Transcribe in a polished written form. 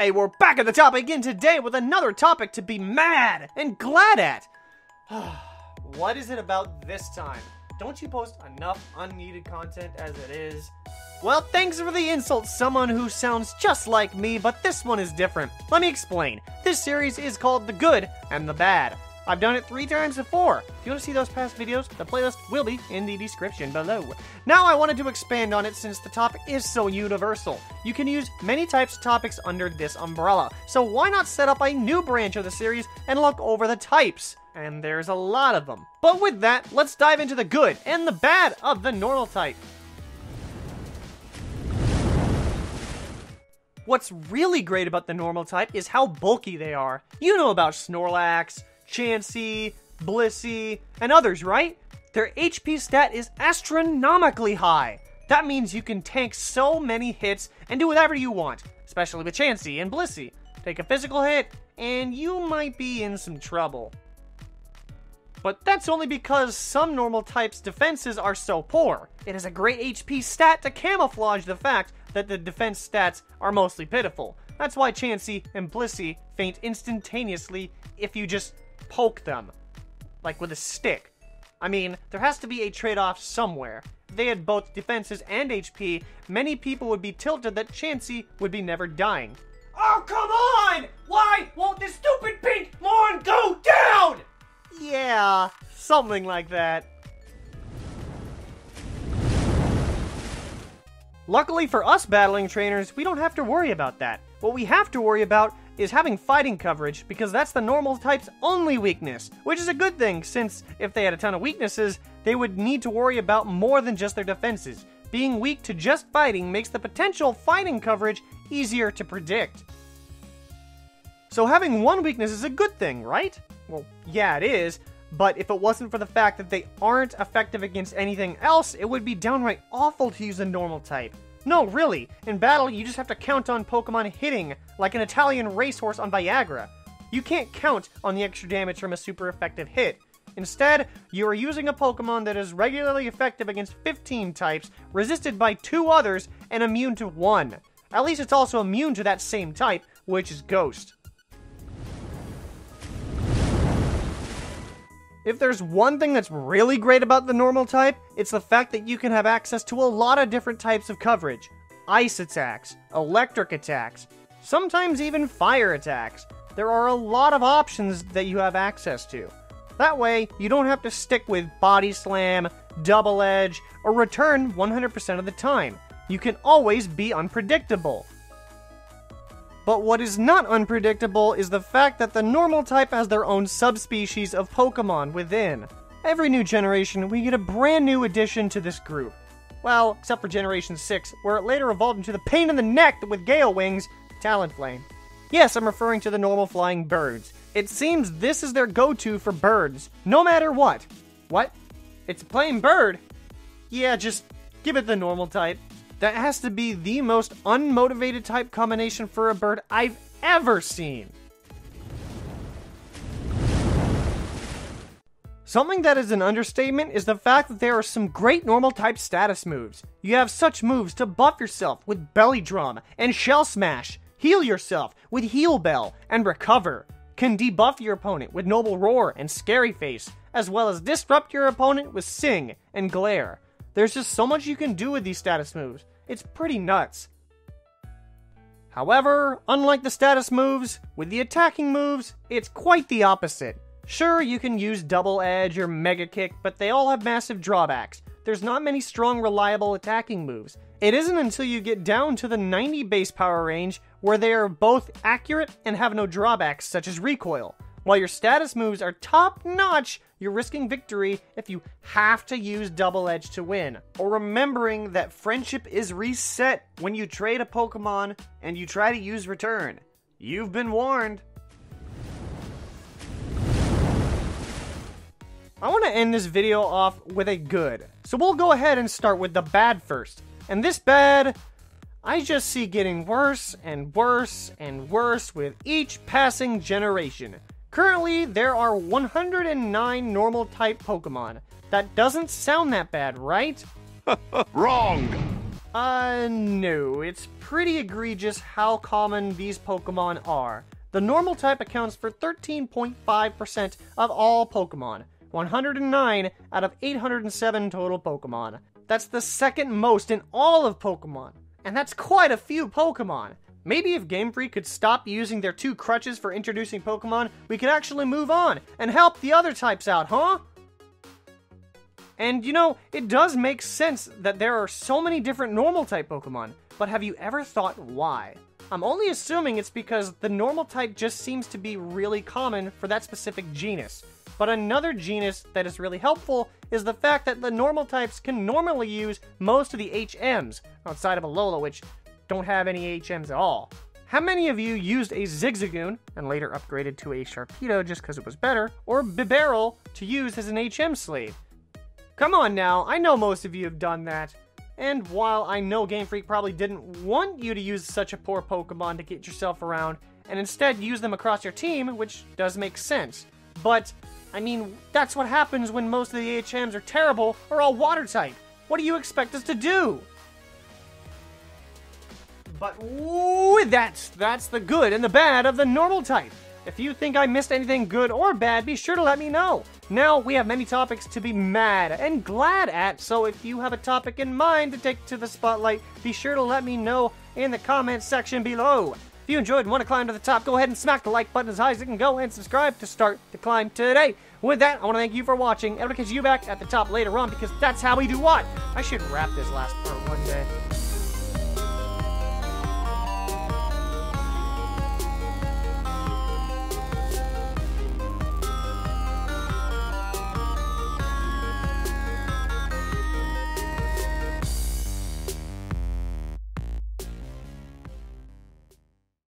Hey, we're back at the topic again today with another topic to be mad and glad at. What is it about this time? Don't you post enough unneeded content as it is? Well, thanks for the insult, someone who sounds just like me, but this one is different. Let me explain. This series is called The Good and the Bad. I've done it 3 times before. If you want to see those past videos, the playlist will be in the description below. Now I wanted to expand on it since the topic is so universal. You can use many types of topics under this umbrella, so why not set up a new branch of the series and look over the types? And there's a lot of them. But with that, let's dive into the good and the bad of the normal type. What's really great about the normal type is how bulky they are. You know about Snorlax, Chansey, Blissey, and others, right? Their HP stat is astronomically high. That means you can tank so many hits and do whatever you want, especially with Chansey and Blissey. Take a physical hit, and you might be in some trouble. But that's only because some normal types' defenses are so poor. It is a great HP stat to camouflage the fact that the defense stats are mostly pitiful. That's why Chansey and Blissey faint instantaneously if you just poke them, like with a stick. I mean, there has to be a trade-off somewhere. If they had both defenses and HP, many people would be tilted that Chansey would be never dying. Oh, come on! Why won't this stupid pink lawn go down? Yeah, something like that. Luckily for us battling trainers, we don't have to worry about that. What we have to worry about is having fighting coverage, because that's the normal type's only weakness, which is a good thing, since if they had a ton of weaknesses, they would need to worry about more than just their defenses. Being weak to just fighting makes the potential fighting coverage easier to predict. So having one weakness is a good thing, right? Well, yeah, it is, but if it wasn't for the fact that they aren't effective against anything else, it would be downright awful to use a normal type. No, really, in battle you just have to count on Pokemon hitting like an Italian racehorse on Viagra. You can't count on the extra damage from a super effective hit. Instead, you are using a Pokemon that is regularly effective against 15 types, resisted by 2 others, and immune to 1. At least it's also immune to that same type, which is Ghost. If there's one thing that's really great about the normal type, it's the fact that you can have access to a lot of different types of coverage. Ice attacks, electric attacks, sometimes even fire attacks. There are a lot of options that you have access to. That way, you don't have to stick with Body Slam, Double Edge, or Return 100% of the time. You can always be unpredictable. But what is not unpredictable is the fact that the normal type has their own subspecies of Pokemon within. Every new generation, we get a brand new addition to this group. Well, except for Generation 6, where it later evolved into the pain in the neck with Gale Wings, Talonflame. Yes, I'm referring to the normal flying birds. It seems this is their go-to for birds, no matter what. What? It's a plain bird? Yeah, just give it the normal type. That has to be the most unmotivated type combination for a bird I've ever seen. Something that is an understatement is the fact that there are some great normal type status moves. You have such moves to buff yourself with Belly Drum and Shell Smash, heal yourself with Heal Bell and Recover, can debuff your opponent with Noble Roar and Scary Face, as well as disrupt your opponent with Sing and Glare. There's just so much you can do with these status moves. It's pretty nuts. However, unlike the status moves, with the attacking moves, it's quite the opposite. Sure, you can use Double Edge or Mega Kick, but they all have massive drawbacks. There's not many strong, reliable attacking moves. It isn't until you get down to the 90 base power range where they are both accurate and have no drawbacks, such as recoil. While your status moves are top-notch, you're risking victory if you have to use Double Edge to win. Or remembering that friendship is reset when you trade a Pokemon and you try to use Return. You've been warned. I want to end this video off with a good. So we'll go ahead and start with the bad first. And this bad, I just see getting worse and worse and worse with each passing generation. Currently, there are 109 normal type Pokemon. That doesn't sound that bad, right? Wrong! No. It's pretty egregious how common these Pokemon are. The normal type accounts for 13.5% of all Pokemon, 109 out of 807 total Pokemon. That's the second most in all of Pokemon, and that's quite a few Pokemon. Maybe if Game Freak could stop using their 2 crutches for introducing Pokemon, we could actually move on and help the other types out, huh? And you know, it does make sense that there are so many different normal type Pokemon, but have you ever thought why? I'm only assuming it's because the normal type just seems to be really common for that specific genus. But another genus that is really helpful is the fact that the normal types can normally use most of the HMs, outside of Alola, which don't have any HMs at all. How many of you used a Zigzagoon, and later upgraded to a Sharpedo just because it was better, or Bibarel to use as an HM slave? Come on now, I know most of you have done that. And while I know Game Freak probably didn't want you to use such a poor Pokemon to get yourself around, and instead use them across your team, which does make sense. But, I mean, that's what happens when most of the HMs are terrible or all water type. What do you expect us to do? But ooh, that's the good and the bad of the normal type. If you think I missed anything good or bad, be sure to let me know. Now, we have many topics to be mad and glad at, so if you have a topic in mind to take to the spotlight, be sure to let me know in the comments section below. If you enjoyed and want to climb to the top, go ahead and smack the like button as high as it can go and subscribe to start the climb today. With that, I want to thank you for watching, and I'll catch you back at the top later on because that's how we do what? I should wrap this last part one day.